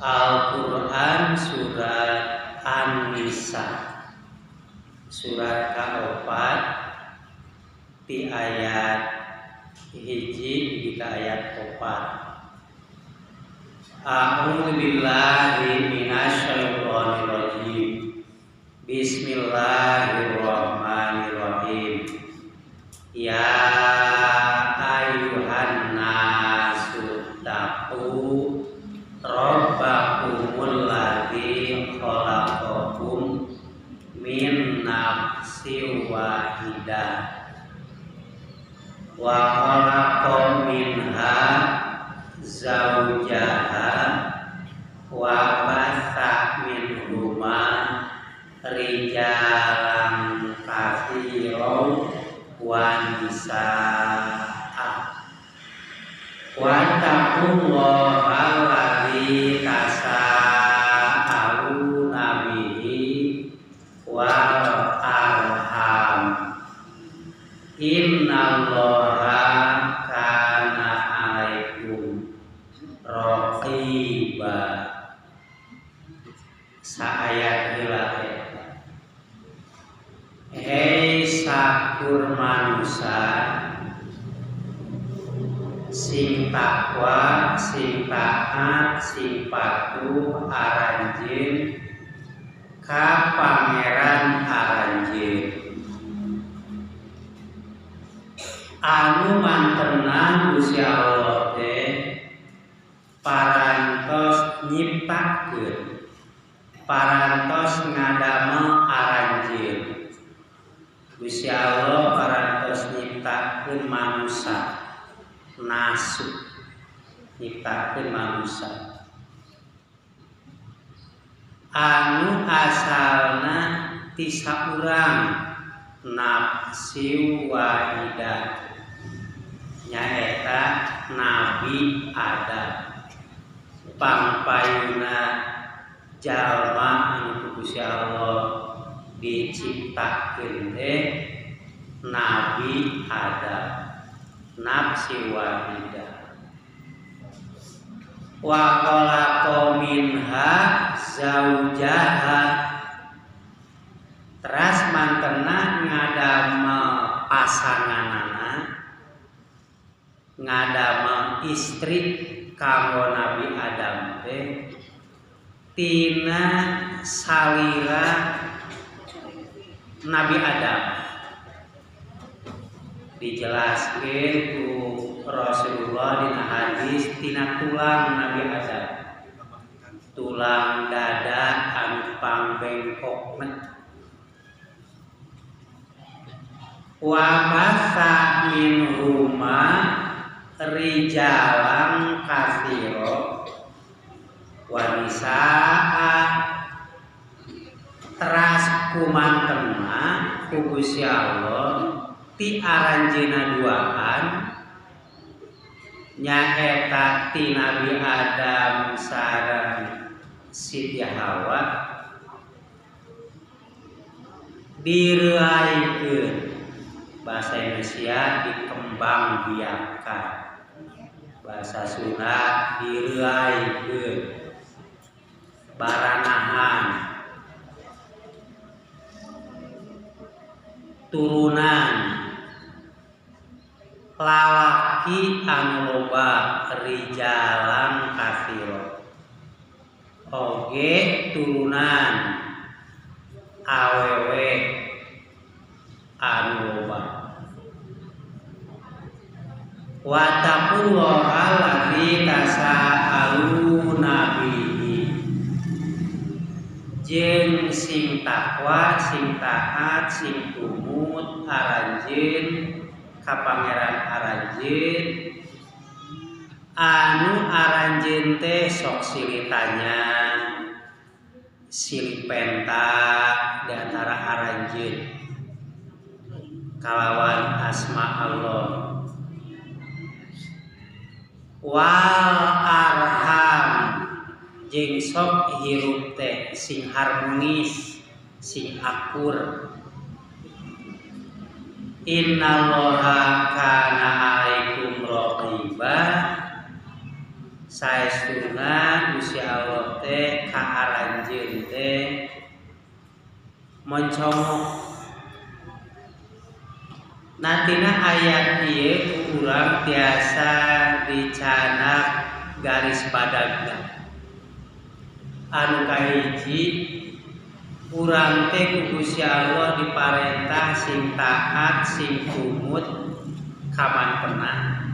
Al-Quran surat An-Nisa surat kaopat di ayat hiji di ayat 4. A'udzu billahi minasyaitonir rajim. Bismillahirrahmanirrahim. Ya ayyuhan nasu taqu rabbakumul ladzi khalaqakum min nafsin wahidah wa khalaqa minha zawjaha wa batha minhuma rijalan katsiran wa nisaa wa taqullaha alladzi tasaaluna bihi wal arham innallaha kana 'alaikum raqiba. Saayat heula hei sakur manusia sing takwa sing taat sing patuh aranjeun ka pangeran aranjeun anu mantenna Gusti Allah teh parantos nyiptakeun parantos ngadamel aranjeun. Gusti Allah parantos nyiptakeun manusia nasu nyiptakeun manusia anu asalna ti saurang nafsi wahidah nyaeta Nabi Adam pangpayuna jalma anu Gusti Allah diciptakeun teh Nabi Adam nafsi wahidah wa khalaqa minha zaujaha teras mantena ngadamel pasanganana ngadamel istri kanggo Nabi Adam teh tina salira Nabi Adam dijelaskeun ku Rasulullah dina hadis tina tulang Nabi Adam tulang dada anu pangbengkokna wa basa minhuma rijalan katsira wa nisaa teras kumantenna ku Gusti Allah ti aranjeunna duaan nyaeta ti Nabi Adam sareng Siti Hawa direuaikeun bahasa Indonesia dikembang biakan bahasa Sunda direuaikeun baranahan turunan lalaki anu loba rijalan katsira oge turunan awewe anu loba wa taqullaha alladzi tasaaluna bihi jeung sing takwa sing taat sing tumut aranjeun ka pangeran aranjeun anu aranjeun teh sok silitanya silih penta di antara aranjeun kalawan asma Allah wal arham jeung sok hirup teh sing harmonis sing akur innallaha kana 'alaikum raqiba saestuna Gusti Allah mencongok. Nantina ayat ieu urang tiasa dicanak garis padagna. Anu kahiji urang teh ku Gusti Allah diparentah sing taat sing kumut kamantenna.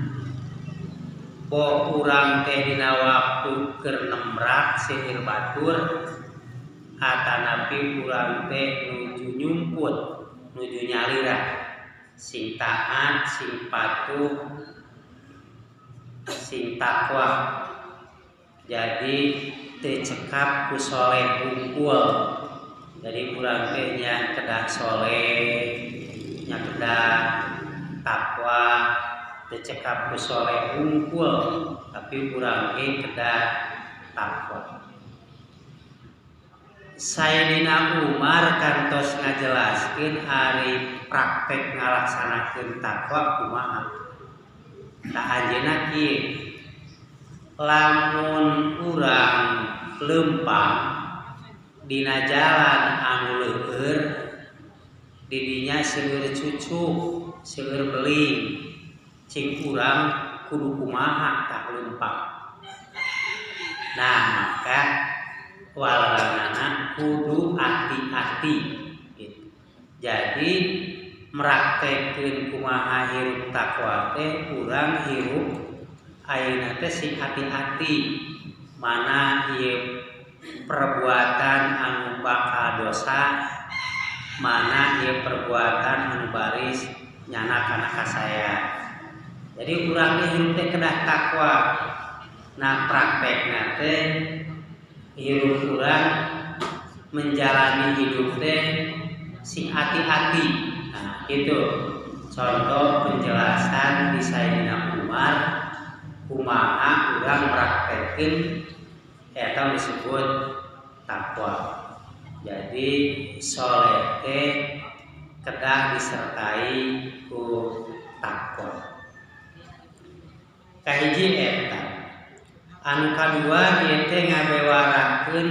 Bo urang teh dina waktu keur nemrak sihir batur atanapi urang teh nuju nyumput nuju nyalira sing taat sing patuh sing takwa. Jadi teu cekap ku soleh hungkul. Jadi urang teh nya kedah soleh nya kedah takwa teu cekap ku soleh hungkul tapi urang teh kedah takwa. Sayyidina Umar kantos ngajelaskeun ari praktek ngalaksanakeun takwa kumaha. Tah anjeunna kieu. Lamun urang lempang dina jalan anu leueur di dinya seueur cucuk, seueur beling. Cing urang kudu kumaha tah lempang. Nah, maka walaranana kudu hati-hati gitu. Jadi meraktekeun kumaha hirup takwa teh urang hirup ayeuna teh sing hati-hati mana ieu perbuatan anu bakal dosa mana ieu perbuatan anu baris nyana kana kasaya. Jadi urang teh hirup teh kedah takwa. Nah praktekna teh hirup urang menjalani hidup teh sing hati-hati. Nah, itu contoh penjelasan di Sayyidina Umar kumaha urang praktekeun eta disebut takwa. Jadi soleh teh kedah disertai ku takwa. Kahiji eta. Anu kadua ieu teh ngabewarakeun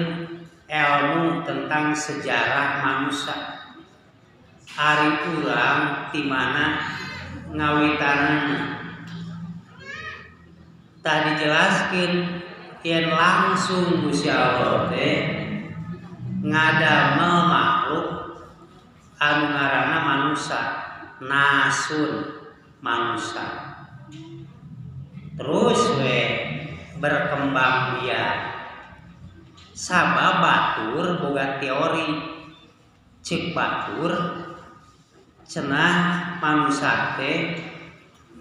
ilmu tentang sejarah manusia. Ari urang ti mana ngawitanana. Tadi jelaskeun yen langsung Gusti Allah teh ngadamel makhluk anu ngaranna manusia, nasun manusia. Terus we berkembang biak. Sabab batur boga teori cek batur cenah manusia teh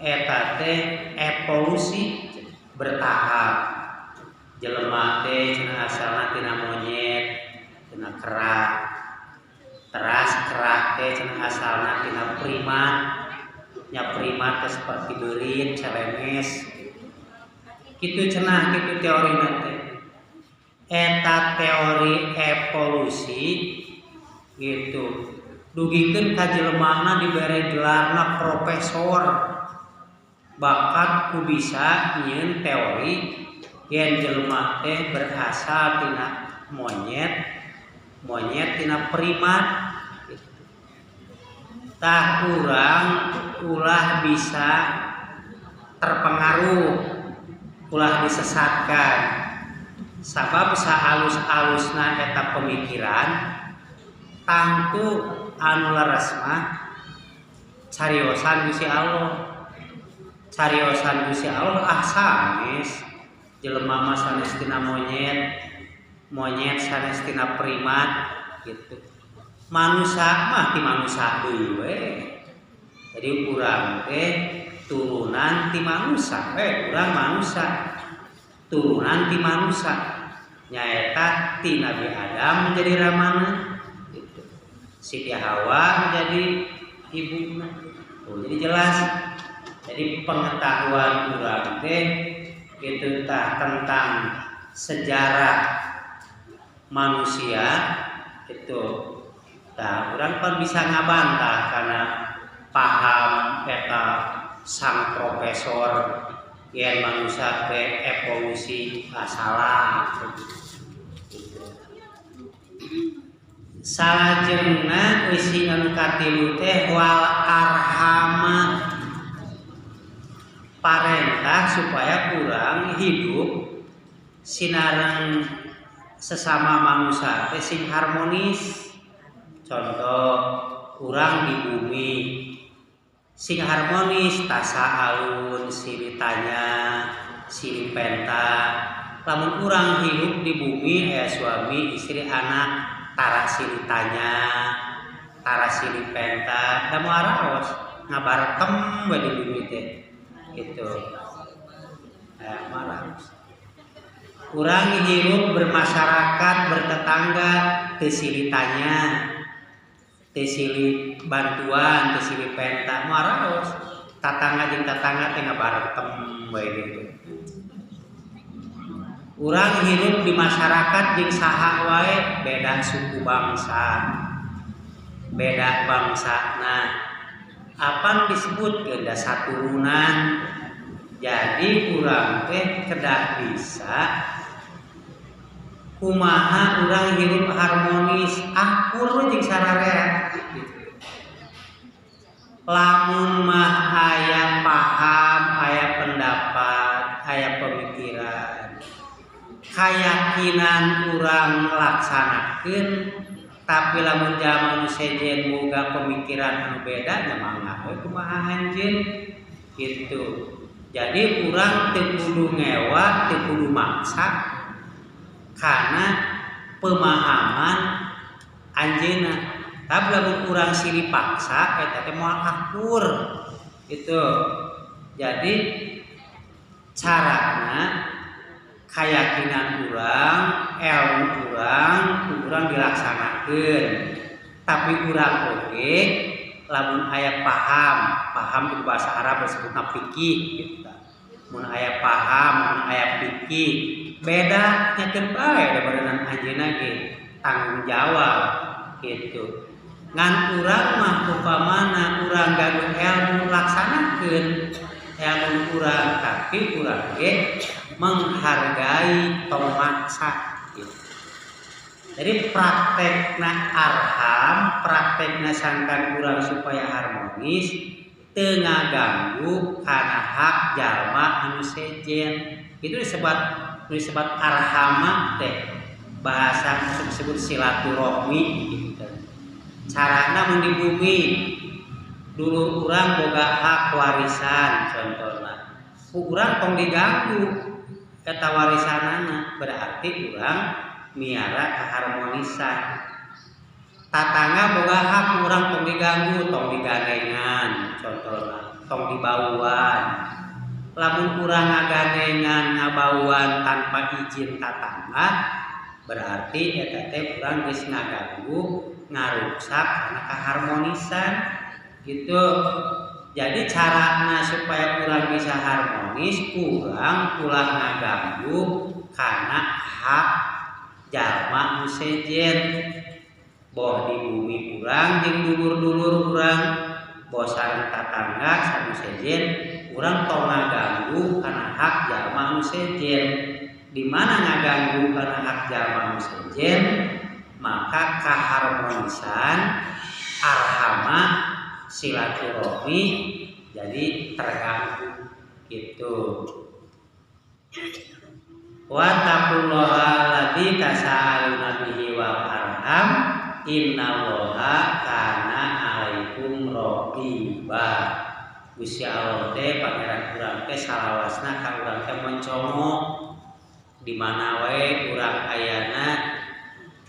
eta teh evolusi bertahap. Jelema teh cenah asalna tina monyet, tina kera. Teras kera teh cenah asalna tina primat. Nya primat teh seperti beurit, celemes. Kitu cenah kitu teorina teh. Eta teori evolusi gitu. Dugikeun ka jelemana dibere gelarna profesor. Bakat ku bisa nyieun teori yen jelema teh berasal tina monyet, monyet tina primat. Tah urang ulah bisa terpengaruh, ulah disesatkan. Sabab sahalus-halusna eta pemikiran tangtu anu leres mah cariosan Gusti Allah. Cariosan Gusti Allah sanes jelema mah sanes tina monyet, monyet sanes tina primat gitu. Manusia mah ti manusia deui we. Jadi urang teh turunan ti manusia, urang manusia. Turunan ti manusia. Nyaeta ti Nabi Adam menjadi ramana gitu. Siti Hawa menjadi ibuna. Jadi jelas. Jadi pengetahuan urang teh itu tah tentang sejarah manusia itu tah urang pan bisa ngabantah karena paham eta sang profesor yen manusia teh evolusi salah. salajengna isi anu katilu teh wal arhama parentah supaya kurang hidup sinareng sesama manusia teh sing harmonis. Contoh urang di bumi sing harmonis tasa alun siritanya siri penta. Lamun urang hidup di bumi aya suami istri anak tara siritanya tara siri penta da moal raos ngabartem we di bumi teh gitu. Moal urang hidup bermasyarakat bertetangga teu siritanya teu silih bantuan teu silih penta moal raos tatangga jeung tatangga teh ngabartem we gitu. Urang hidup di masyarakat jeung saha wae beda suku bangsa beda bangsana apan disebutkeun da saturunan. Jadi urang teh kedah bisa kumaha urang hidup harmonis akur jeung sararea. Lamun mah aya paham aya pendapat aya pemikiran kayakinan urang laksanakeun tapi lamun jaman sejen boga pemikiran anu beda nya mangga we kumaha anjeun gitu. Jadi urang teu kudu ngewa teu kudu maksa kana pemahaman anjeunna. Tapi lamun urang silih paksa eta teh moal akur gitu. Jadi carana keyakinan urang, ilmu urang dilaksanakeun. Tapi urang oge lamun aya paham di bahasa Arab disebutna fiqih gitu. Mun aya paham, mun aya fiqih, beda nyakeun bae da barengan anjeunna ge tanggung jawab gitu. Ngan urang mah upamana urang gaduh ilmu laksanakeun ilmu urang tapi urang ge menghargai tong maksa gitu. Jadi praktekna arham, praktekna sangkan urang supaya harmonis teu ngaganggu kana hak jalma anu sejen. Itu disebut arhama teh bahasa disebut silaturahmi gitu. Carana mun di bumi dulu urang boga hak warisan contohna. Urang tong diganggu eta warisanana berarti urang miara keharmonisan. Tatangga boga hak urang tong diganggu tong digandengan contohna tong dibauan. Lamun urang ngagandengan ngabauan tanpa izin tatangga berarti eta teh urang geus ngaganggu ngaruksak kana keharmonisan gitu. Jadi carana supaya urang bisa harmonis urang ulah ngaganggu kana hak jalma nu sejen. Boh di bumi urang jeung dulur-dulur urang, boh sareng tatangga sanu sejen, urang tong ngaganggu kana hak jalma nu sejen. Di mana ngaganggu kana hak jalma nu sejen, maka kaharmonisan arhama silaturahmi jadi terganggu gitu. Wa taqullaha ladzi tasaaluna bihi wal arham innallaha kana 'alaikum raqiba. Gusti Allah teh pangeran urang teh salawasna ka urang teh mencongo di mana wae urang ayana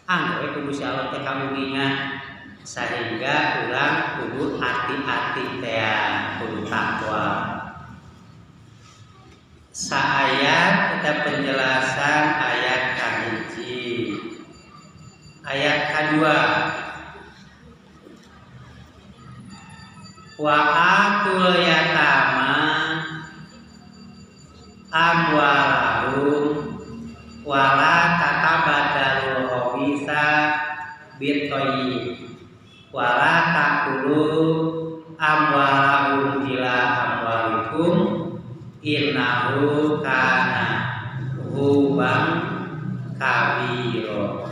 anggo we Gusti Allah teh kamuningan sehingga urang kudu hati-hati teh kudu takwa. Saayat kita penjelasan ayat kahiji. Ayat kedua. Wa atul yatama amwalahum wala tatabadalul khabisa bit-thayyib wala taqulu amwalahum ila amwalikum innahu kana huban kabiro.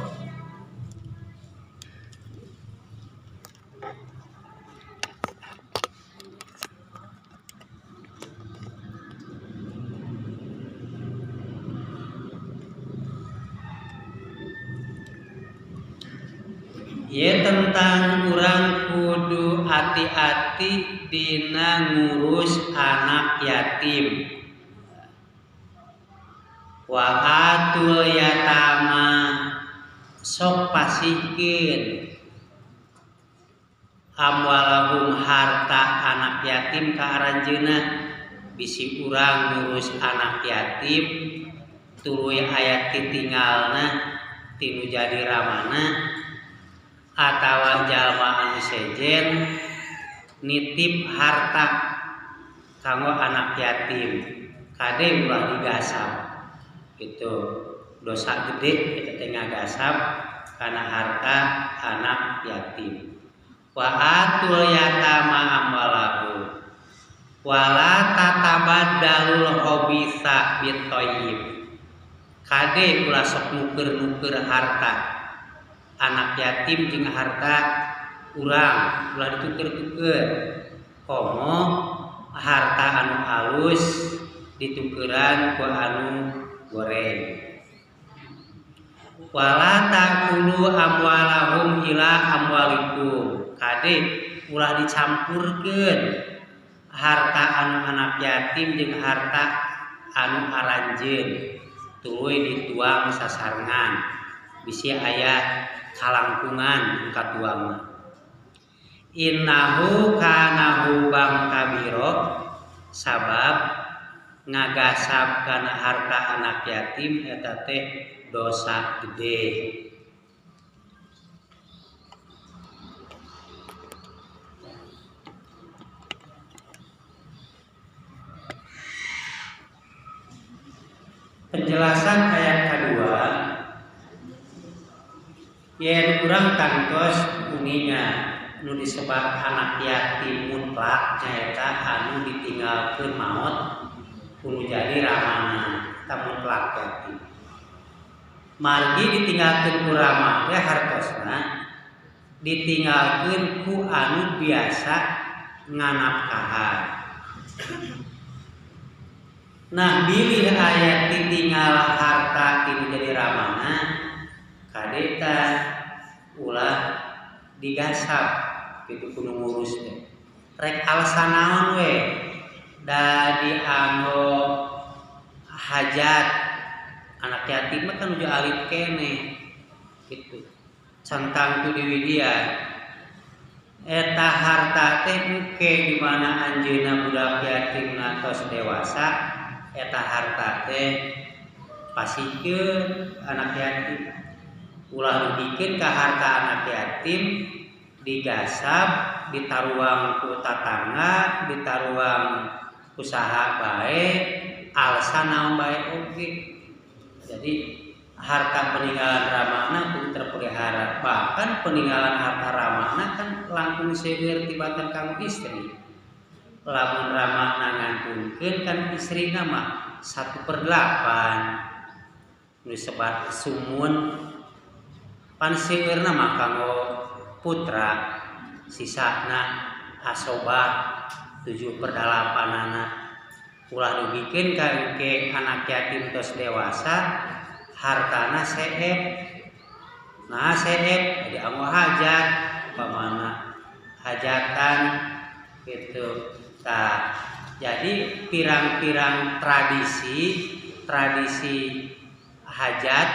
Ye tentang urang kudu hati-hati dina ngurus anak yatim. Wa atul yatama sok pasihkeun amwalahum harta anak yatim ka aranjeunna. Bisi urang ngurus anak yatim tuluy aya titinggalna tinu jadi ramana atawa jalma anu sejen nitip harta kanggo anak yatim kade ulah digasap. Itu dosa gede kita tengah gasap karena harta anak yatim. Wa atul yatama amwalahu wala tatabaddalul khabitha bit-thayyib. Kade ulah sok nuker-nuker harta anak yatim jeung harta urang ulah dituker-tuker. Komo harta anu halus ditukeran ku anu goreng. Wala taqulu amwalahum ila amwalikum. Kade ulah dicampurkeun harta anu anak yatim jeung harta anu aranjeun tuluy dituang sasarengan bisi aya kalangkungan katuangna. Innahu kana hubang kabiro sabab ngagasap kana harta anak yatim eta teh dosa gede. Penjelasan ayat kedua, yen urang kantos uninya nu disebut anak yatim mutlak nyaeta anu ditinggalkeun maot kudu jadi ramana ta mutlak yatim. Margi ditinggalkeun ku rama teh hartosna ditinggalkeun ku anu biasa nganafkahan. Nah bilih ayat ditinggal harta tinu jadi ramana kadeta ulah digasap kitu kudu ngurus teh. Rek alasan naon we da dianggo hajat anak yatim mah kan uju alit kene gitu. Cantang tu deui dia eta harta teh muke di mana anjeunna budak yatim ngantos dewasa eta harta teh pasikeun anak yatim. Ulah rugikeun ka harta anak yatim digasap ditaruang ku tatangga ditaruang usaha bae alasan naon bae oge. Jadi harta peninggalan ramana kudu terpelihara. Bahkan peninggalan harta ramana kan langkung seueur tibatan kanggo istri. Lamun ramana ngantunkeun kan istrina mah 1/8 nu sebat sumun pan seueurna mah kanggo putra sisana asobah 7/8. Ulah dugikeun ka engke anak yatim tos dewasa hartana seep. Nah seep dianggo hajat pamana hajatan gitu. Nah, jadi pirang-pirang tradisi hajat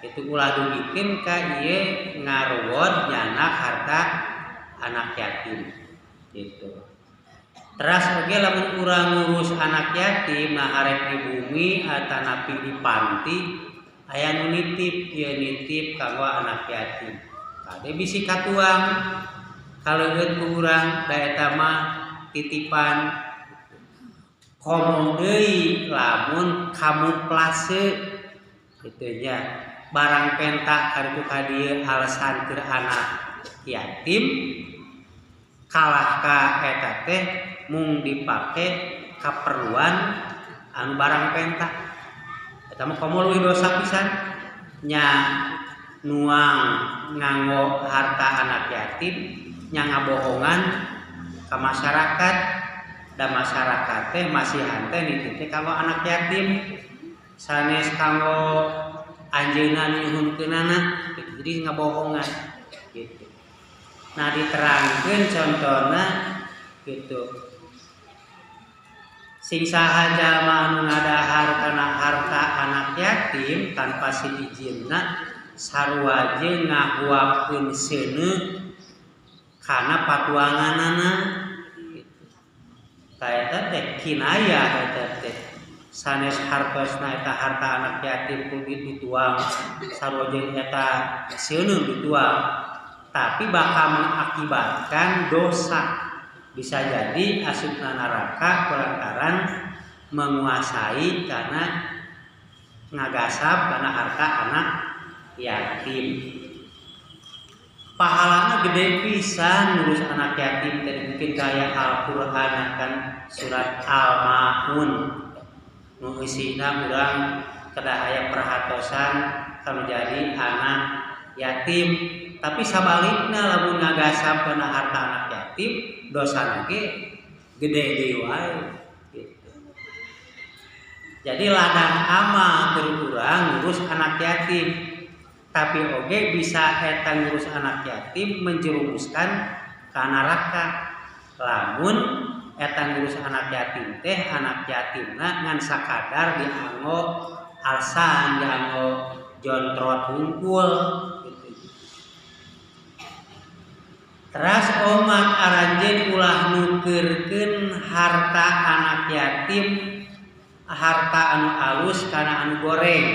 itu ulah dugikeun ka ieu ngaruwot nyanak harta anak yatim gitu. Teras oge lamun urang ngurus anak yatim nah arek di bumi atanapi di panti aya nu nitip ieu nitip kanggo anak yatim. Kade bisi katuang kaleureut ku urang da eta mah titipan komo deui lamun kamuflase kitu nya barang pentak kaditu ka dieu alasan keur anak yatim kalah ka eta teh mung dipake kaperluan anu barang pentak eta mah komo leuwih dosa pisan nya nuang nganggo harta anak yatim nya ngabohongan ka masyarakat dan masyarakat teh masih hante nitip kanggo anak yatim sanes kanggo anjeunna nyuhunkeunana jadi ngabohongan gitu. Nah diterangkeun contona gitu. Sing saha jalma anu ngadahar kana harta anak yatim tanpa siijinna sarua jeung ngahuapkeun seuneu kana patuanganana gitu. Kaeta teh kinaya eta teh sanes hartosna eta harta anak yatim kudu dituang sarua jeung eta seuneu dituang, tapi bakal mengakibatkan dosa. Bisa jadi asupna neraka lantaran menguasai karena ngagasap karena harta anak yatim. Pahalana gede pisan ngurus anak yatim tadi mungkin kayak Al-Qur'an kan surat Al-Maun nu isina urang kedah aya perhatosan kana jadi anak yatim, tapi sabalikna lamun ngagasap kana harta anak yatim dosa ge gede deui wae gitu. Jadi ladang amal keur urang ngurus anak yatim, tapi oge bisa eta ngurus anak yatim menjerumuskan ka neraka. Lamun eta ngurus anak yatim teh anak yatimna ngan sakadar dianggo alsan, dianggo jontrot hungkul gitu. Teras omat aranjeun ulah nukeurkeun harta anak yatim, harta anu alus kana anu goreng.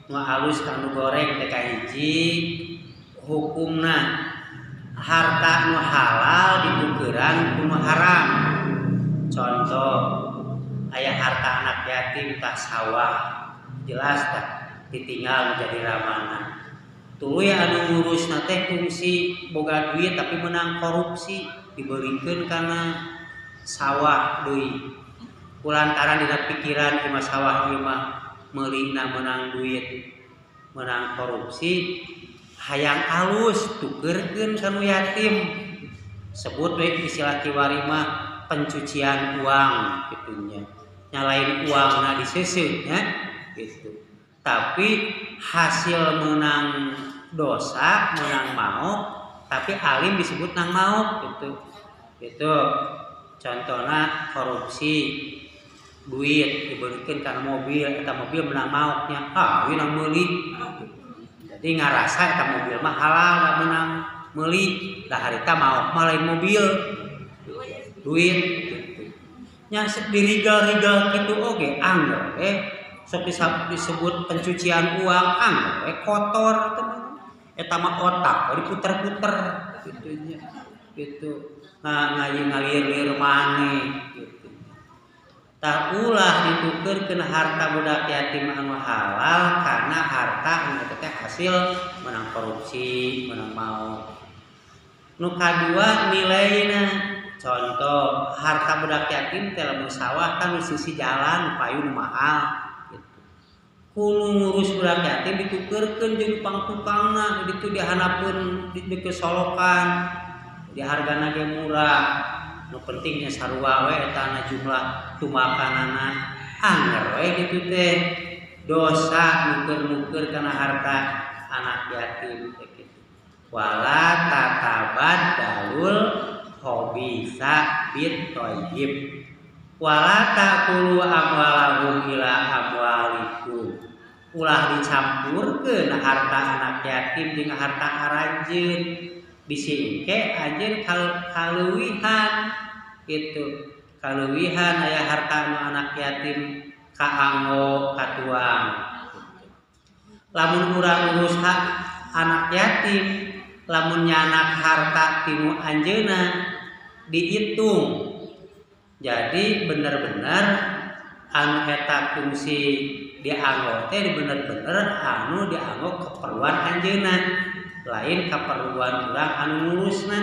Nu alus kana anu goreng teh kahiji hukumna harta nu halal ditukeran ku nu haram. Contoh aya harta anak yatim tah sawah, jelas tah ditinggal menjadi ramana. Tuluy anu ngurusna teh fungsi boga duit tapi menang korupsi dibeurikeun kana sawah deui. Kulantaran dina pikiran ieu mah sawah ieu mah meulina menang duit, menang korupsi, hayang alus tukeurkeun ka nu yatim. Sebut we istilah kiwari mah pencucian uang gitunya. Nyalain uangna diseuseut nya gitu. Tapi hasil menang dosa, menang maut, tapi alim disebut nang maut gitu. Itu contohna korupsi, duit diberikan karena mobil, eta mobil menang mautnya, ieu nang meuli. Jadi ngarasa eta mobil mah halal da menang meuli, da harita maut mah lain mobil. Duit gitu. Nya dirigal-rigal kitu oge angger sok disebut pencucian uang angger kotor eta mah otak diputer-puter gitu nya. Gitu. Ngalir-ngalir maneh gitu. Tak ulah ditukeurkeun harta budak yatim anu halal karena harta anu teh hasil menang korupsi, menang maut. Nu kadua nilaina. Contoh harta budak yatim teh lamun sawah kan di sisi jalan payu nu mahal. Kudu ngurus budak yatim ditukeurkeun jeung tukang-tukangna ditu dihanapeun di kesolokan, di hargana ge murah. Nu pentingnya sarua we eta jumlah tumakanana angger we kitu teh. Dosa nuker-nuker kana harta anak yatim teh kitu. Wala tatabadalul khabisa bit thayyib. Wala taqulu amwalahum ila amwalikum. Ulah dicampurkeun harta anak yatim jeung harta aranjeun. Bisi engke anjeun kaleuwihan gitu. Kaleuwihan aya harta anu anak yatim kaanggo katuang gitu. Lamun urang ngurus hak anak yatim, lamun nyanak harta tinu anjeunna dihitung. Jadi bener-bener anu eta fungsi dianggo teh bener-bener anu dianggo keperluan anjeunna, lain keperluan urang anu ngurusna.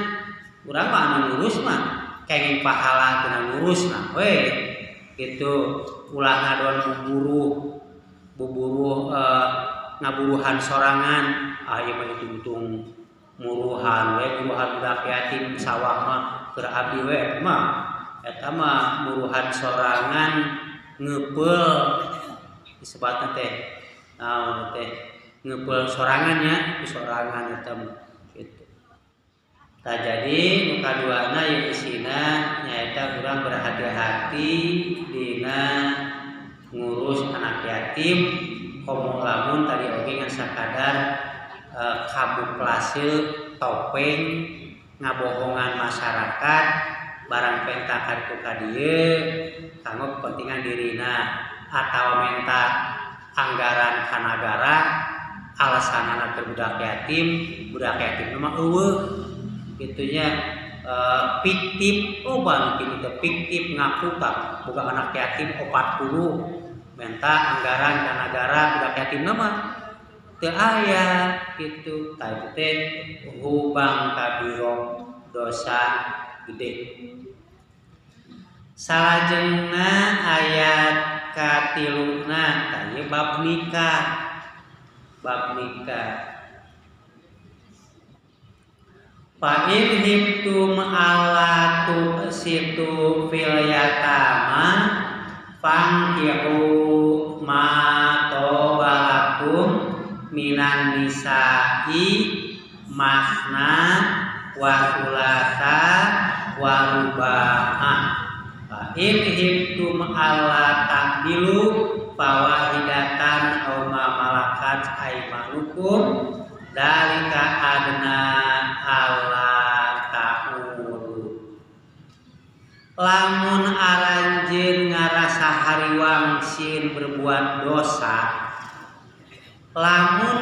Urang mah anu ngurus mah kenging pahala tina ngurusna we gitu. Ulah ngadon buburuh ngaburuhan sorangan, ieu mah dituntung muruhan we, muruhan budak yatim sawah mah keur abdi we mah eta mah muruhan sorangan ngeupel disebutna teh naon teh ngeupel sorangan nya, sorangan eta mah gitu. Tah jadi nu kaduana yang isina nyaeta urang berhati-hati dina ngurus anak yatim komo lamun tadi oge ngan sakadar kabuklase topeng ngabohongan masyarakat barang penta kartu ka dieu kanggo kepentingan dirina atawa menta anggaran ka nagara alasanana keur budak yatim mah eueuh gitunya fiktif bang kitu teh fiktif ngaku tak boga anak yatim 40 menta anggaran ka nagara budak yatim mah teu aya kitu tah itu teh hubang kabiro dosa gede. Salajengna ayat katiluna tah ieu bab nikah. Fa in hibtum alla tuqsitu fil yatama fankihu ma tobalakum minan nisa'i masna wa thulatha wa ruba'a. Fa in hibtum alla ta'dilu fawahidatan aw ma malakat aymanukum dalika adna alla ta'ulu. Lamun aranjeun ngarasa hariwang sieun berbuat dosa, lamun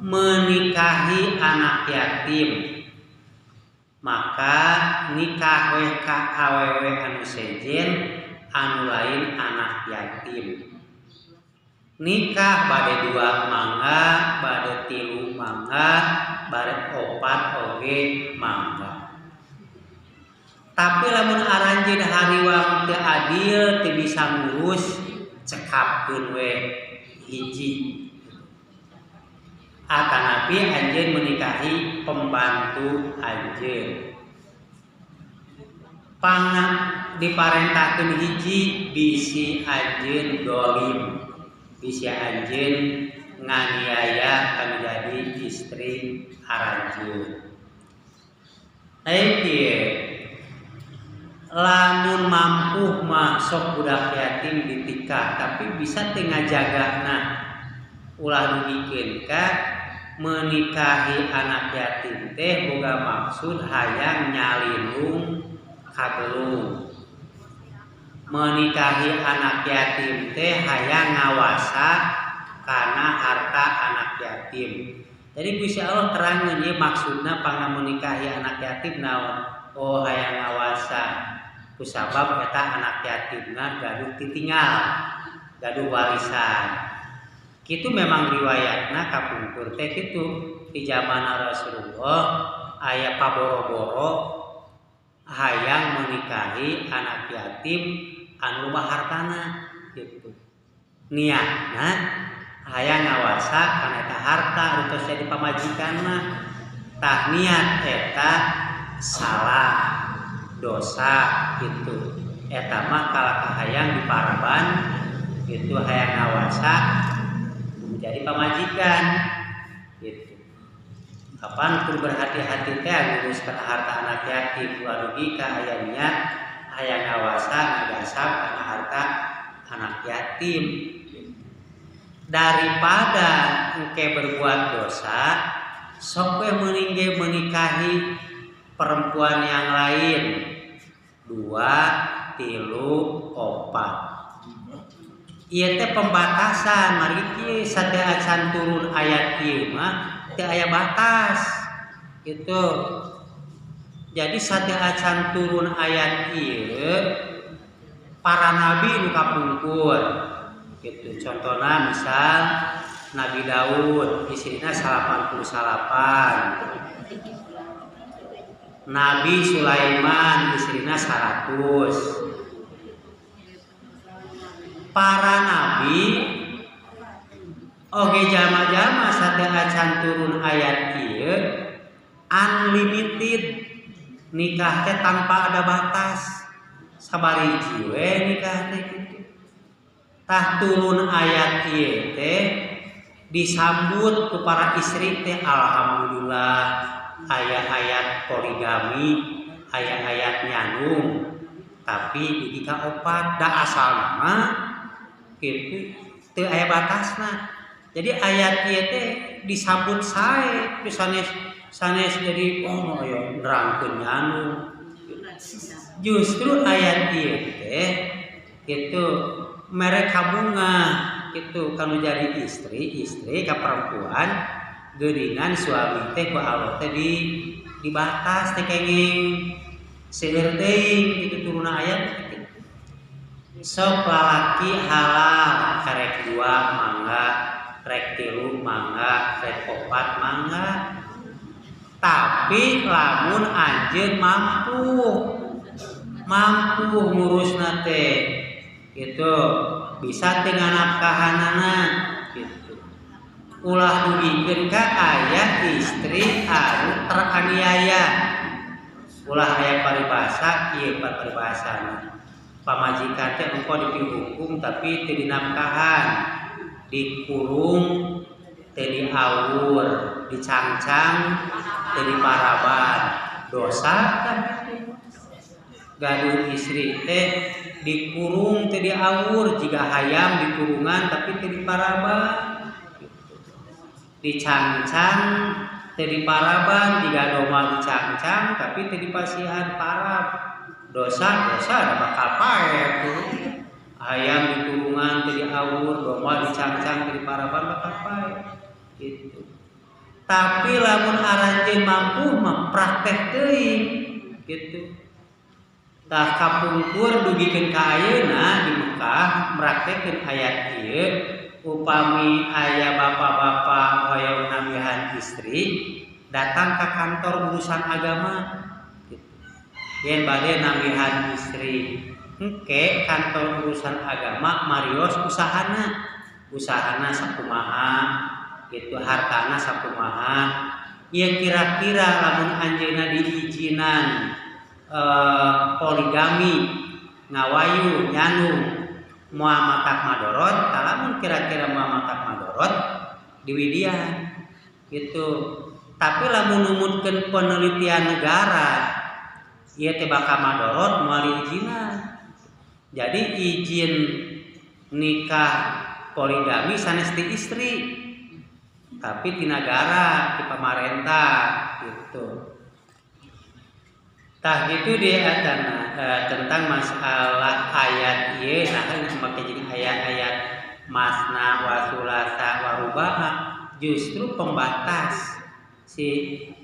menikahi anak yatim, maka nikah we ka awewe anu sejen anu lain anak yatim. Nikah bade 2 mangga, bade 3 mangga, bade 4 oge mangga. Tapi lamun aranjeun hariwang teu adil teu bisa ngurus cekapkeun we hiji. Atanapi anjeun menikahi pembantu anjeun. Pangan diparentahkeun hiji bisi anjeun dolim. Bisi anjeun nganiaya kanu jadi istri aranjeun. Lamun mampu mah sok budak yatim ditikah tapi bisa teu ngajagana ulah dugikeun ka menikahi anak yatim teh boga maksud hayang nyalindung kagelung. Menikahi anak yatim teh hayang ngawasa kana harta anak yatim. Jadi Gusti Allah terangkeun ieu maksudna pangna menikahi anak yatim naon? Oh hayang ngawasa. Kusabab eta anak yatimna gaduh titinggal, gaduh warisan. Kitu memang riwayatna kapungkur teh kitu di zaman Rasulullah aya paboro-boro hayang menikahi anak yatim anu loba hartana gitu. Niatna hayang ngawasa kana eta harta anu tos jadi pamajikanna. Tah niat eta salah dosa gitu. Eta mah kalaka hayang diparaban gitu hayang ngawasa menjadi pamajikan gitu. Kapan kudu berhati-hati teh ngurus kana harta anak yatim wadugi ka aya niat hayang ngawasa ngagasap kana harta anak yatim. Daripada engke berbuat dosa, sok we meuning ge menikahi perempuan yang lain 2, 3, 4. Ieu teh pembatasan mari kieu satea acan turun ayat ieu mah teu aya batas gitu. Jadi satea acan turun ayat ieu para nabi nu kapungkur gitu. Contona misal Nabi Daud istrina 88, Nabi Sulaiman istrina 100. Para nabi oge jalma-jalma satea acan turun ayat ieu unlimited nikah teh tanpa ada batas. Sabariji we nikah teh kitu. Tah turun ayat ieu teh disambut ku para istri teh alhamdulillah ayat poligami, ayat nyandung, tapi dugi ka opat da asal nama kitu teu aya batasna. Jadi ayat ieu teh disambut sae sanes jadi aya nerangkeun nyandung. Justru ayat ieu teh kitu mere kabunga kitu kanu jadi istri ka perempuan geuningan suami teh ku Allah teh dibatas teh kenging seueur teuing kitu turuna ayat kitu. Sok lalaki halal rek 2 mangga, rek 3 mangga, rek 4 mangga. Tapi lamun anjeun mampu ngurusna teh gitu bisa teu nganafkahanana gitu. Ulah dugikeun ka aya istri anu teraniaya. Ulah aya paribasa ieu paribasana. Pamajikan teh engko dihukum tapi teu dinafkahan, dikurung, teu diawur, dicangcang, teu diparaban. Dosa kan gaduh istri teh dikurung teu diawur jiga hayam dikurungan tapi teu diparaban. Dicangcang teu diparaban jiga domba dicangcang tapi teu dipasihan parab. Dosa da bakal pae tuh. Hayam dikurungan teu diawur, domba dicangcang teu diparaban bakal pae. Gitu. Tapi lamun aranjeun mampu mah praktek teuing gitu. Tah kapungkur dugikeun ka ayeuna di Mekah praktekkeun ayat ieu upami aya bapak-bapak hoyong namihan istri datang ke kantor urusan agama gitu. Yen bade namihan istri engke kantor urusan agama marios usahana sakumaha gitu, hartana sakumaha. Ya kira-kira lamun anjeunna diijinan poligami ngawayu nyandung moal matak madorot, lamun kira-kira moal matak madorot diwidian gitu. Tapi lamun numutkeun penelitian negara ieu teh bakal madorot moal diijinan. Jadi izin nikah poligami sanes ti istri tapi di negara, di pemerintah gitu. Tah gitu dia tentang masalah ayat ieu nah make jadi ayat-ayat masna wa sulasa wa rubaha justru pembatas si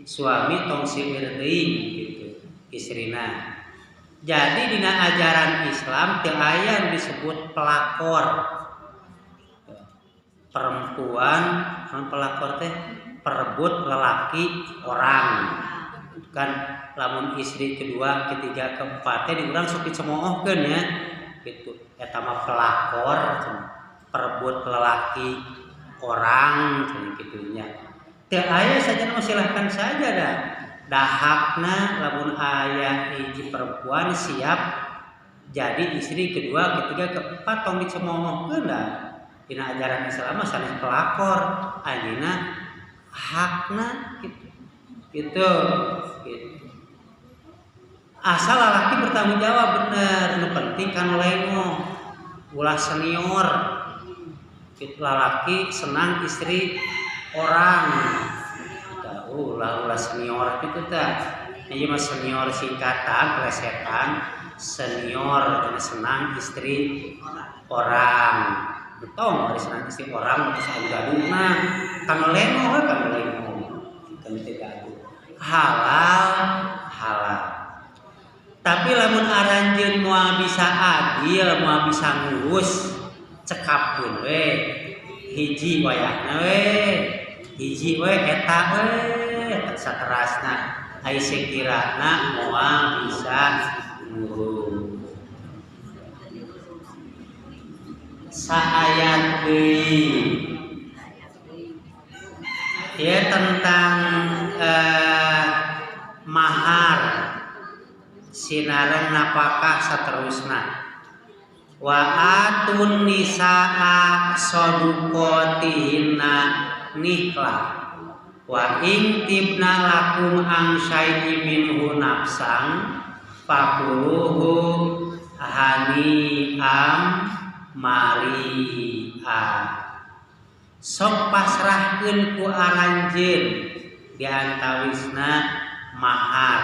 suami tong seueur teuing gitu istrina. Jadi dina ajaran Islam teu aya disebut pelakor. Perempuan pelakor teh perebut lelaki orang kan, lamun istri kedua ketiga keempat teh diurang sok dicemoohkeun ya gitu. Eta mah pelakor perebut lelaki orang kitu nya. Teu aya saja mah silahkan saja dah. Dahakna lamun aya hiji perempuan siap jadi istri kedua ketiga keempat tong dicemoohkeun dah. Dina ajaran Islam mah sanes pelakor anjeunna hakna gitu. Gitu. Asal lelaki bertanggung jawab bener, nu penting kan lengo ulah senior. Gitu lelaki senang istri orang. Ulah senior gitu tah. Ieu mah senior singkatan plesetan, senior dan senang istri orang. Tong ari senang istri orang terus gaduhna kan lengo kan teu gaduh. Halal. Tapi lamun aranjeun moal bisa adil, moal bisa ngurus, cekapkeun we. Hiji wayahna we. Hiji we eta we, saterasna ai sekirana moal bisa ngurus. Saayat deui. Ya tentang mahar sinareng napakah saterusna. Wa atun nisaa saduqatihinna niklah. Wa ing tibna lakum ang syai'i minhu nafsang fakuluhu hani'am mari'a. Sok pasrahkeun ku aranjeun diantawisna mahar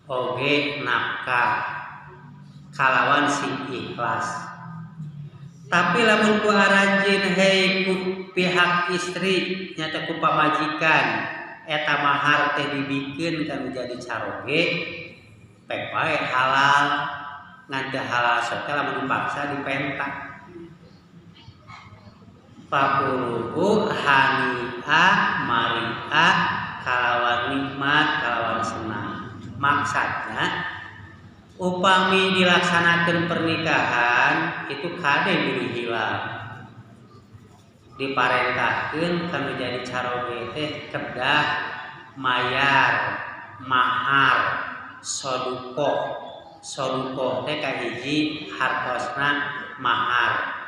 oge nafkah kalawan sing ikhlas. Tapi lamun ku aranjeun hei ku pihak istri nyata ku pamajikan eta mahar teh dibikeun kanu jadi caroge pek bae halal ngan teu halal sok teh lamun dipaksa dipentak. Fakuluhu hani'a mari'a kalawan nikmat kalawan senang. Maksudnya upami dilaksanakan pernikahan itu kade beri hilang diparentahkeun kanu jadi caroge teh kedah mayar mahar sodukoh teh kahiji hartosna mahar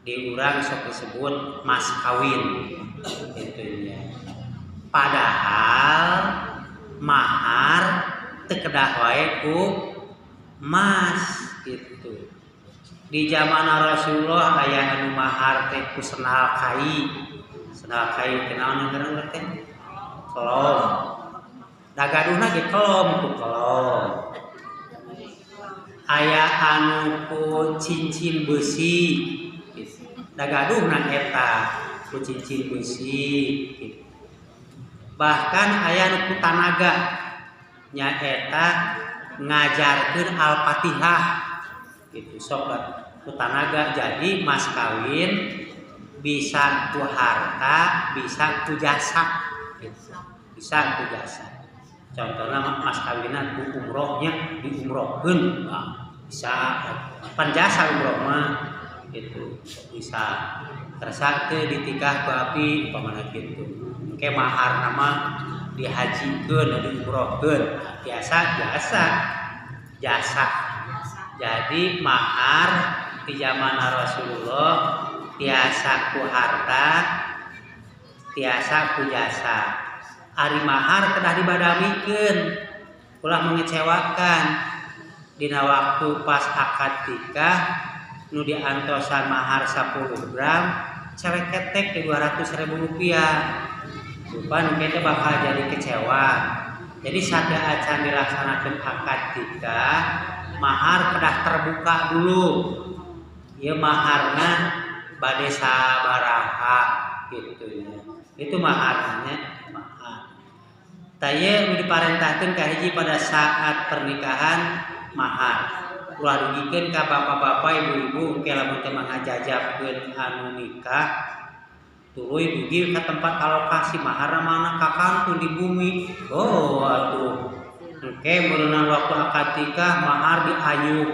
diurang sok disebut mas kawin gitu ya. Padahal mahar teu kedah wae ku mas gitu. Di zaman Rasulullah aya anu mahar teh ku senal kai kenaon ngaran teh kelom. Dagaduhna ge kelom ku kelom. Aya anu ku cincin besi. Dagaduhna eta ku cincin besi gitu. Bahkan aya anu ku tanaga nya eta ngajarkeun Al-Fatihah gitu sok ku tanaga. Jadi mas kawin bisa ku harta bisa ku jasa gitu. Bisa ku jasa. Contohna mas kawinna ku umrohnya diumrohkeun bisa panjasa umroh mah gitu bisa terasa teh ditikah ku api umpamana kitu engke mahar nama dihajikeun diumrohkeun biasa jasa. Jadi mahar di zaman Rasulullah tiasa ku harta tiasa ku jasa. Ari mahar kedah dibadamikeun ulah mengecewakan dina waktu pas akad nikah nu diantosan mahar 10 gram cereketek di 200.000 rupiah. Bukan kita bakal jadi kecewa. Jadi saat acan dilaksanakan akad nikah mahar kedah terbuka dulu. Ya maharna bade sabaraha gitu ya. Itu maharnya mahar. Taya diparentahkeun kahiji pada saat pernikahan mahar. Ulah dugikeun ka bapak-bapak ibu-ibu engke lamun teh ngajajabkeun anu nikah tuluy dugi ka tempat alokasi mahar mana kakangku di bumi. Oh atuh engke meunang waktu akad nikah mahar diayuh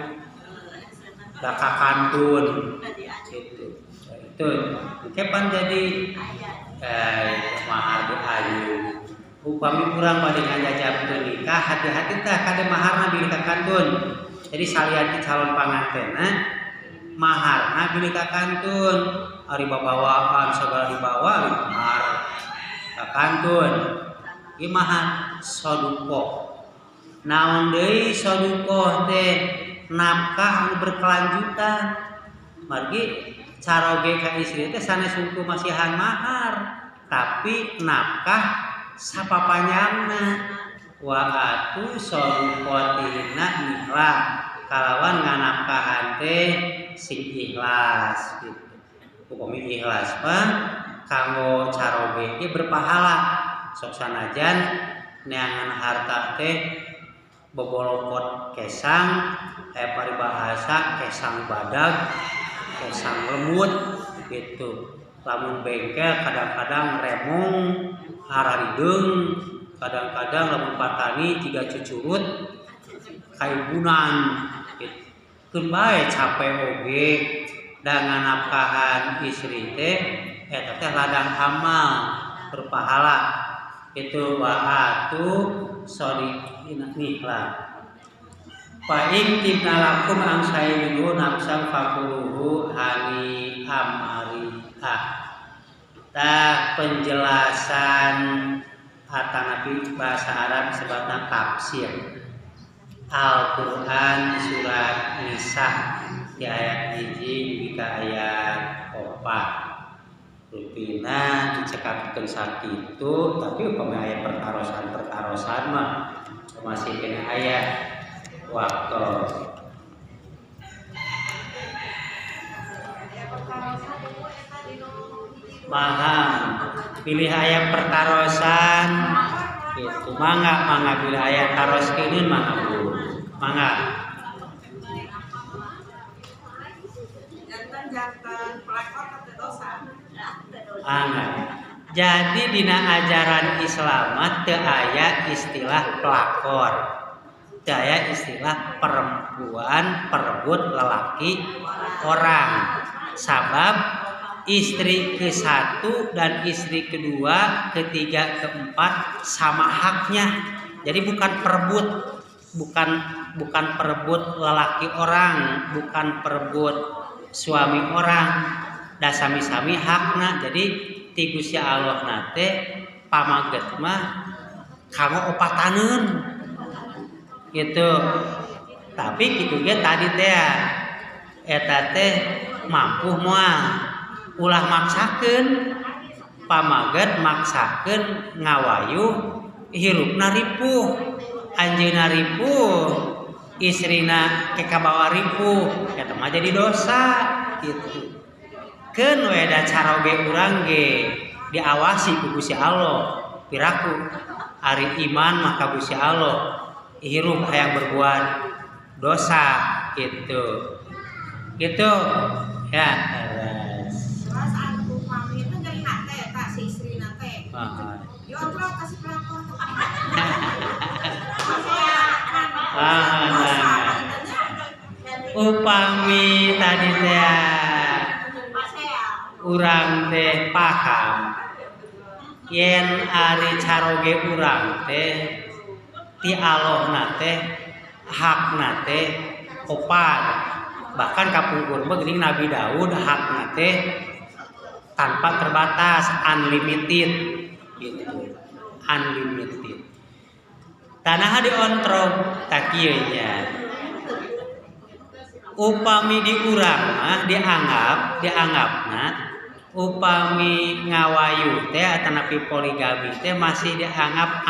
ka kakantun gitu. Itu engke pan jadi mahar diayuh. Upami urang bade ngajajabkeun nikah hati-hati tah kade maharna di kakantun. Jadi salian calon pangantenna maharna beli kakantun ari babawaan segala dibawa mahar kakantun ieu mahar sodukoh. Naon deui sodukoh teh nafkah anu berkelanjutan. Margi caroge ka istri teh sanes hukum masihan mahar tapi nafkah sapapanyangna. Wa atu sodukotina ikhlas kalawan nganafkahan teh sing ikhlas gitu. Upami ikhlas mah kanggo caroge ge berpahala sok sanajan neangan harta teh bobolokot kesang paribahasa kesang badag kesang lemut gitu. Lamun bengkel kadang-kadang remong hararideung kadang-kadang lamun patani 3 cucurut kaibunan gitu. Keun bae capek oge da nganafkahan istri teh eta teh ladang amal berpahala itu waatu shodiqina niklah. Fa in tibna lakum ang sayyidun nafsan fakuluhu hani amari'ah. Tah penjelasan atanapi bahasa Arab sebabna tafsir Al-Quran surat Nisa di ayat 1 hingga ayat 4 rupina dicekapkan sakitu tapi upami ayat pertarosan mah masih kena ayat waktu maham pilih ayat pertarosan itu mangga pilih ayat taros ini mangga bu mangga jadi dina ajaran Islam teu aya istilah pelakor teu aya istilah perempuan perebut lelaki orang sabab istri ke-1 dan istri kedua, ketiga, keempat sama haknya. Jadi bukan perebut, bukan perebut lelaki orang, bukan perebut suami orang. Da sami-sami hakna. Jadi ti Gusti Allah nate pamaget mah kamu opataneun. Gitu. Tapi kitu ge tadi teh eta teh mampu moal ulah maksakeun pamaget maksakeun ngawayu hirupna ripuh anjeunna ripuh istrina ke kabawa ripuh eta mah jadi dosa gitu keun we da caroge urang ge diawasi ku Gusti Allah piraku ari iman mah ka Gusti Allah hirup hayang berbuat dosa gitu ya. Upami tadi teh urang teh paham yen ari caroge urang teh ti Allah teh hakna teh opat bahkan kapungkur geuning Nabi Daud hakna teh tanpa terbatas unlimited gitu unlimited tanah diontrog tak kieu nya upami di urang mah dianggapna upami ngawayu teh atanapi poligami teh masih dianggap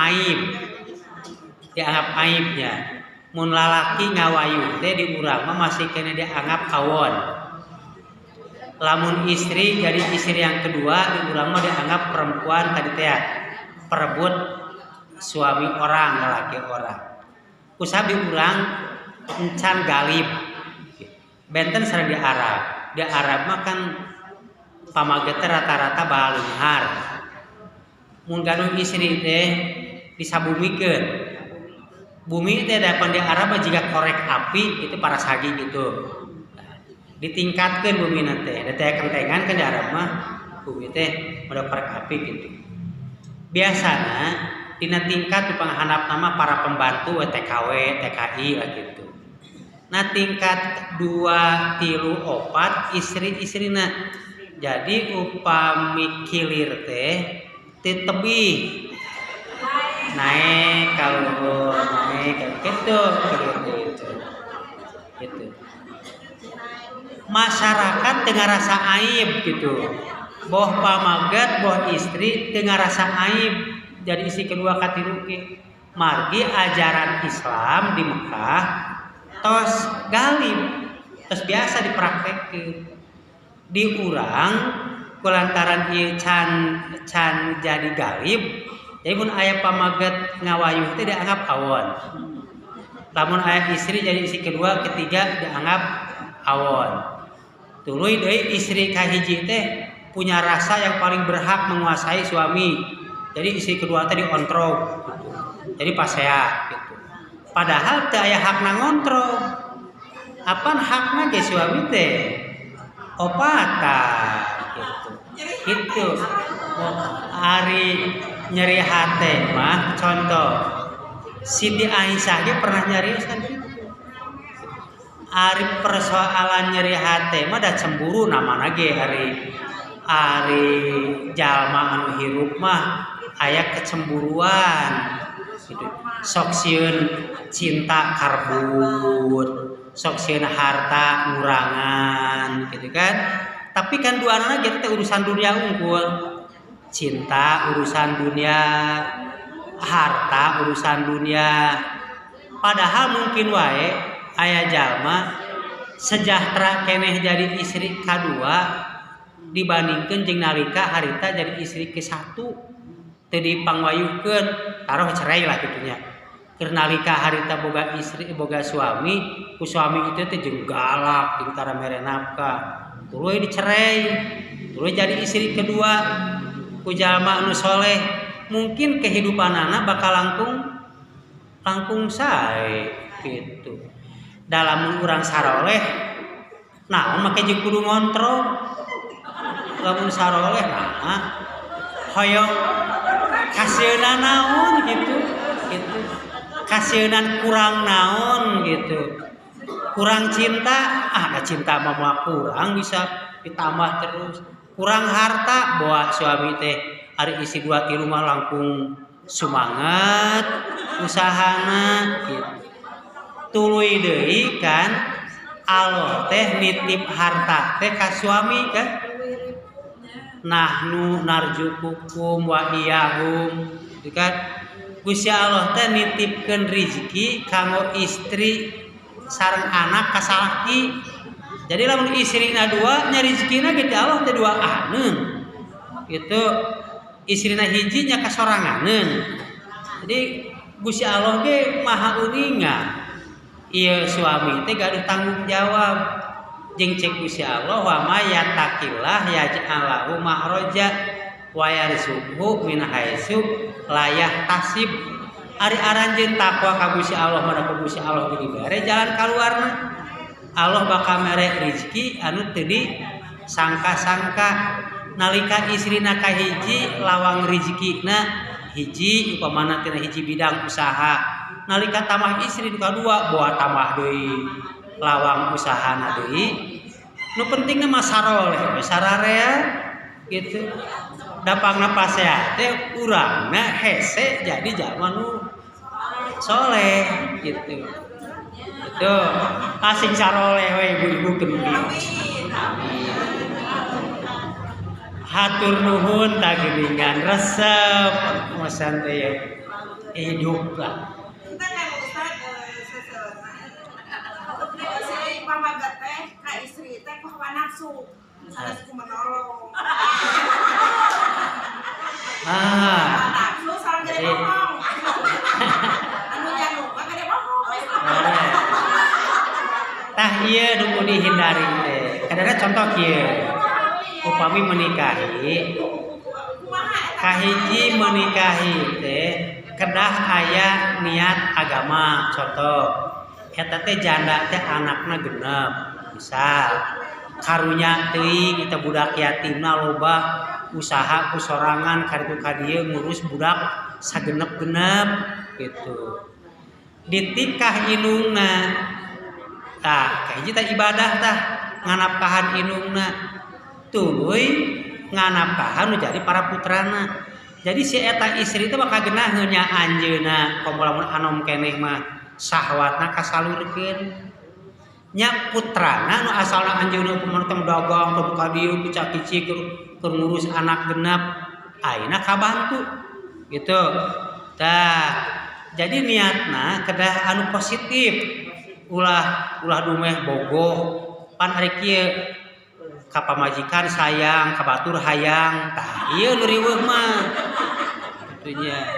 aibnya mun lalaki ngawayu teh di urang mah masih kena dianggap awon lamun istri jadi istri yang kedua di urang mah dianggap perempuan tadi teh perebut suami orang lelaki orang kusab di urang encan galib benten sareng di Arab mah kan pamaget rata-rata bahalunghar mun gaduh istri teh disabumikeun bumi teh dapan di Arab jika korek api itu para sagi gitu ditingkatkeun bumi teh da teh kentengan kan di Arab mah bumi teh mode korek api gitu biasana dina tingkat panghandap nama para pembantu TKW TKI lah gitu nah tingkat 2, 3, 4 istri-istrina jadi upami kilir teh ti tebih naik kalau naik gitu masyarakat tengah rasa aib gitu boh pamaget boh istri tengah rasa aib jadi isi kedua katilu margi ajaran Islam di Mekah tos galib tos biasa dipraktekkeun di urang kulantaran ieu can jadi galib jadi mun aya pamaget ngawayuh teh dianggap awon lamun aya istri jadi istri kedua ketiga dianggap awon tuluy deui istri kahiji teh punya rasa yang paling berhak menguasai suami jadi istri kedua teh diontrol jadi pasea gitu padahal teh aya hakna ngontrol apan hakna ge suami teh opata gitu ari nyeri hate mah contoh Siti Aisyah ge pernah nyarios kan gitu ari persoalan nyeri hate mah da cemburu namana ge ari jalma anu hirup mah aya kecemburuan gitu. Sok sieun cinta karbut, sok sieun harta ngurangan gitu kan. Tapi kan duana gitu urusan dunia unggul. Cinta urusan dunia, harta urusan dunia. Padahal mungkin wae aya jalma sejahtera keneh jadi istri kadua dibandingkeun jeung nalika harita jadi istri ke-1 teu dipangwayukeun taruh cerai lah gitunya. Keur nalika harita boga istri boga suami, ku suami itu teh jeung galak jeung tara mere nafkah. Tuluy dicerai, tuluy jadi istri kedua ku jalma anu soleh, mungkin kehidupanana bakal langkung sae gitu. Dalam urang saroleh naon make jeung kudu ngontrol. Lamun saroleh nah hoyong kasieuna naon gitu. Kasienan kurang naon gitu. Kurang cinta, ada cinta mah kurang bisa ditambah terus. Kurang harta bawa suami teh ari isi 2 3 mah langkung sumanget usahana gitu. Tuluy deui kan Allah teh nitip harta teh ka suami kan. Nahnu narjukukum wa iyahum gitu kan. Gusti Allah teh nitipkeun rezeki kanggo istri sareng anak ka salaki. Jadi lamun istrina 2 nya rezekina ge Allah teh 2 aneun. Gitu. Istrina hiji nya kasoranganeun. Jadi Gusti Allah ge maha uningan. Ieu suami teh gaduh tanggung jawab. Jeung cek Gusti Allah wa may yattaqillah yaj'al lahu makhraja wa yarzuqhu min haitsu la yahtasib. Ari aranjeun takwa ka Gusti Allah mah ka Gusti Allah ge dibere jalan kaluarna. Allah bakal mere rezeki anu teu disangka-sangka. Nalika istrina kahiji lawang rezekina hiji upamana tina hiji bidang usaha. Nalika tamah istri nu kadua bawa tambah deui lawang usahana deui. Nu pentingna mah saroleh sararea gitu. Dapangna pasea teh urangna hese jadi jalma nu soleh gitu. Itu asing saroleh we ibu-ibu geuning. Amin. Hatur nuhun tak geuningan resep mosan teh hidup lah. Kita kan Ustaz si pamagat teh ka istri teh hawa nafsu. Sanes ku menolong. Nafsu sareng gede bohong. Anu jantung mah gede bohong. Tah ieu nu dihindari teh. Kadang-kadang contoh kieu. Upami menikahi kahiji menikahi teh kedah aya niat agama. Contoh eta teh janda teh anakna genep misal karunya teuing kita budak yatimna loba usaha ku sorangan kaditu ka dieu ngurus budak sagenep-genep gitu. Ditikah inungna tah kahiji teh ibadah tah nganapkahan inungna tuluy nganapkahan nu jadi para putrana. Jadi si eta istri teh bakal geunaheun nya anjeunna komo lamun anom keneh mah syahwatna kasalurkeun. Nya putrana nu asalna anjeunna kumaha teh dagang teu ka dieu kicak-kicik keur ngurus anak genep ayeuna kabantu gitu. Tah jadi niatna kedah anu positif ulah dumeh bogoh pan ari kieu ka pamajikan sayang, ka batur hayang, tah ieu nu riweuh mah. Kitu nya.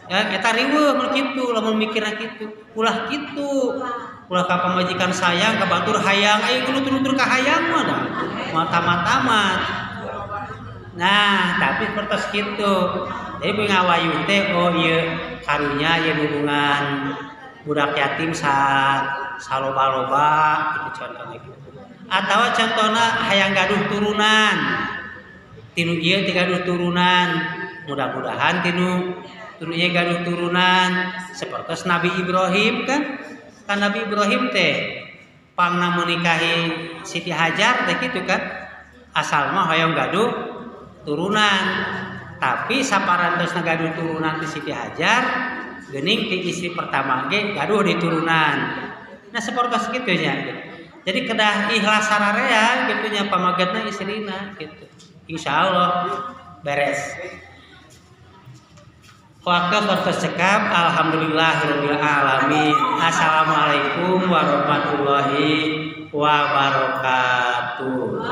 Ya eta riweuh mun kitu, lamun mikirna kitu. Ulah kitu. Ulah ka pamajikan sayang, ka batur hayang, aya nutur-nutur ka hayang mah dah. Mata-matamat. Nah, tapi pertos kitu. Jadi pingawayu teh oh ieu karunya ieu nulungan budak yatim saloba-loba gitu contohnya gitu. Atawa contohna hayang gaduh turunan tinu ieu teh gaduh turunan mudah-mudahan tinu ieu gaduh turunan sapertos Nabi Ibrahim kan Nabi Ibrahim teh pangna menikahi Siti Hajar teh kitu kan asal mah hoyong gaduh turunan. Tapi saparantosna gaduh turunan ti Siti Hajar geuning ti istri pertama ge gaduh di turunan. Nah sapertos kitu nya. Jadi kedah ikhlas sararea gitu nya pamagetna istrina gitu. Insyaallah beres. Waktu cekap alhamdulillahirabbil alamin. Assalamualaikum warahmatullahi wabarakatuh.